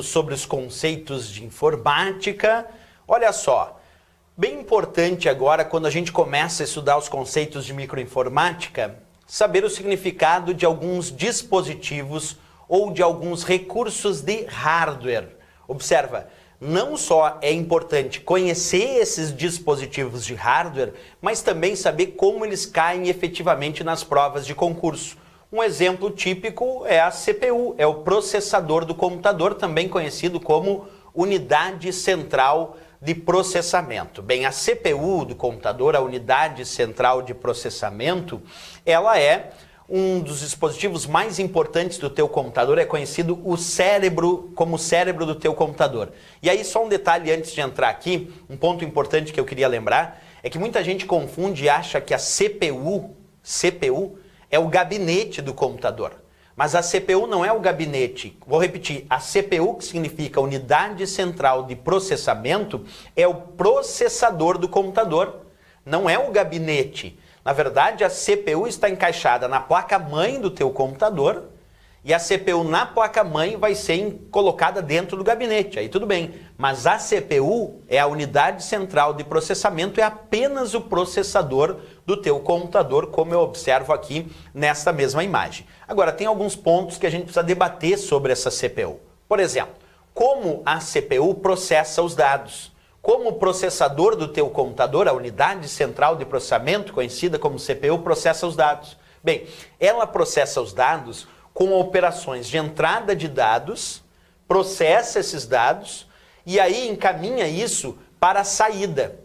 aprendendo sobre os conceitos de informática. Olha só, bem importante agora, quando a gente começa a estudar os conceitos de microinformática, saber o significado de alguns dispositivos ou de alguns recursos de hardware. Observa, não só é importante conhecer esses dispositivos de hardware, mas também saber como eles caem efetivamente nas provas de concurso. Um exemplo típico é a CPU, é o processador do computador, também conhecido como unidade central de processamento. Bem, a CPU do computador, a unidade central de processamento, ela é um dos dispositivos mais importantes do teu computador, é conhecido o cérebro como o cérebro do teu computador. E aí só um detalhe antes de entrar aqui, um ponto importante que eu queria lembrar, é que muita gente confunde e acha que a CPU é o gabinete do computador. Mas a CPU não é o gabinete. Vou repetir, a CPU, que significa Unidade Central de Processamento, é o processador do computador, não é o gabinete. Na verdade, a CPU está encaixada na placa-mãe do teu computador e a CPU na placa-mãe vai ser colocada dentro do gabinete, aí tudo bem. Mas a CPU é a unidade central de processamento, é apenas o processador do teu computador, como eu observo aqui nesta mesma imagem. Agora, tem alguns pontos que a gente precisa debater sobre essa CPU. Por exemplo, como a CPU processa os dados? Como o processador do teu computador, a unidade central de processamento, conhecida como CPU, processa os dados? Bem, ela processa os dados com operações de entrada de dados, processa esses dados e aí encaminha isso para a saída.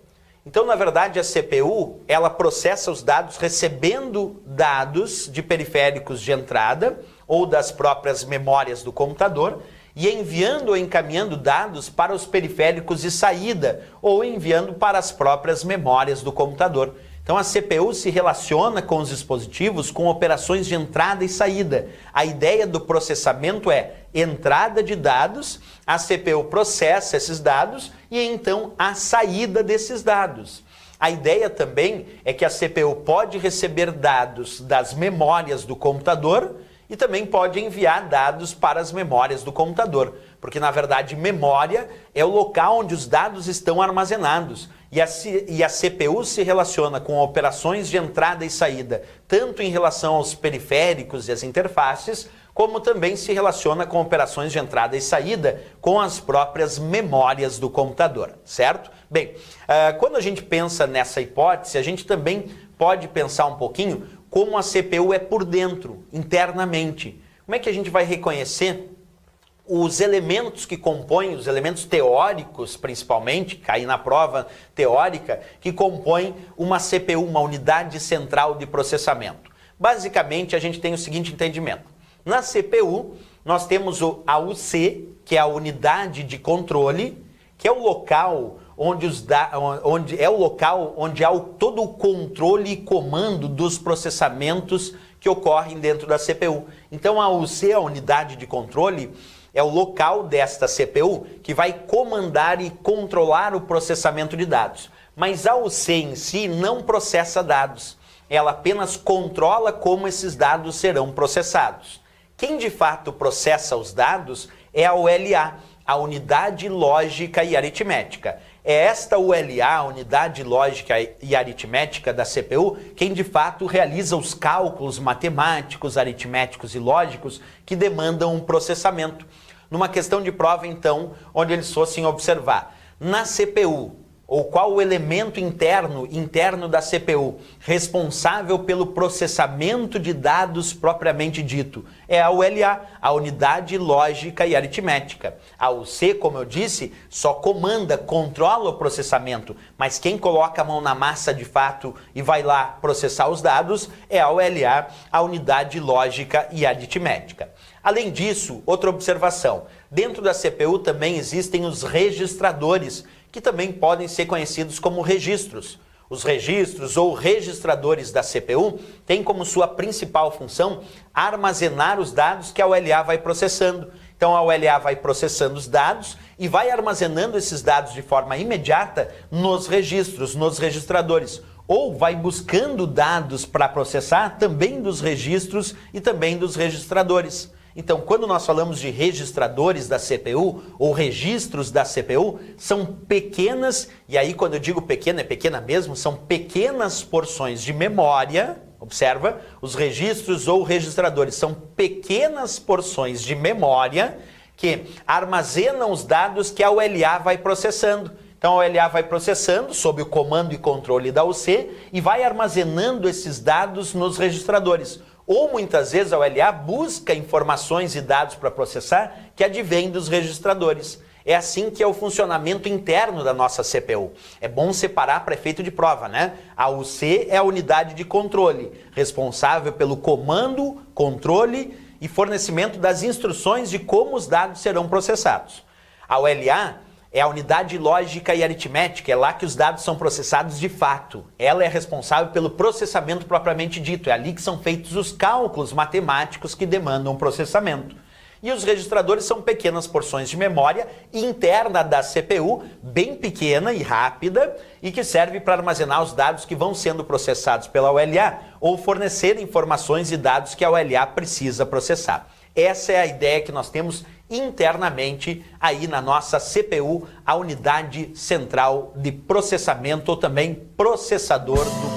Então, na verdade, a CPU, ela processa os dados recebendo dados de periféricos de entrada ou das próprias memórias do computador e enviando ou encaminhando dados para os periféricos de saída ou enviando para as próprias memórias do computador. Então a CPU se relaciona com os dispositivos com operações de entrada e saída. A ideia do processamento é entrada de dados, a CPU processa esses dados e então a saída desses dados. A ideia também é que a CPU pode receber dados das memórias do computador e também pode enviar dados para as memórias do computador, porque na verdade memória é o local onde os dados estão armazenados e a CPU se relaciona com operações de entrada e saída, tanto em relação aos periféricos e as interfaces, como também se relaciona com operações de entrada e saída com as próprias memórias do computador, certo? Bem, quando a gente pensa nessa hipótese, a gente também pode pensar um pouquinho como a CPU é por dentro, internamente. Como é que a gente vai reconhecer os elementos que compõem, os elementos teóricos principalmente, cair na prova teórica, que compõem uma CPU, uma unidade central de processamento? Basicamente, a gente tem o seguinte entendimento. Na CPU, nós temos a UC, que é a unidade de controle, que é o local onde há todo o controle e comando dos processamentos que ocorrem dentro da CPU. Então a UC, a unidade de controle, é o local desta CPU que vai comandar e controlar o processamento de dados. Mas a UC em si não processa dados, ela apenas controla como esses dados serão processados. Quem de fato processa os dados é a ULA, a unidade lógica e aritmética. É esta ULA, a unidade lógica e aritmética da CPU, quem de fato realiza os cálculos matemáticos, aritméticos e lógicos que demandam um processamento. Numa questão de prova, então, onde eles fossem observar na CPU, ou qual o elemento interno da CPU responsável pelo processamento de dados propriamente dito, é a ULA, a unidade lógica e aritmética. A UC, como eu disse, só comanda, controla o processamento, mas quem coloca a mão na massa de fato e vai lá processar os dados é a ULA, a unidade lógica e aritmética. Além disso, outra observação, dentro da CPU também existem os registradores, que também podem ser conhecidos como registros. Os registros ou registradores da CPU têm como sua principal função armazenar os dados que a ULA vai processando. Então a ULA vai processando os dados e vai armazenando esses dados de forma imediata nos registros, nos registradores. Ou vai buscando dados para processar também dos registros e também dos registradores. Então, quando nós falamos de registradores da CPU ou registros da CPU, são pequenas, e aí quando eu digo pequena, é pequena mesmo, são pequenas porções de memória. Observa, os registros ou registradores são pequenas porções de memória que armazenam os dados que a OLA vai processando. Então a OLA vai processando sob o comando e controle da UC e vai armazenando esses dados nos registradores. Ou muitas vezes a OLA busca informações e dados para processar que advêm dos registradores. É assim que é o funcionamento interno da nossa CPU. É bom separar para efeito de prova, né? A UC é a unidade de controle, responsável pelo comando, controle e fornecimento das instruções de como os dados serão processados. A OLA é a unidade lógica e aritmética, é lá que os dados são processados de fato. Ela é responsável pelo processamento propriamente dito, é ali que são feitos os cálculos matemáticos que demandam processamento. E os registradores são pequenas porções de memória interna da CPU, bem pequena e rápida, e que serve para armazenar os dados que vão sendo processados pela OLA ou fornecer informações e dados que a OLA precisa processar. Essa é a ideia que nós temos internamente aí na nossa CPU, a unidade central de processamento ou também processador do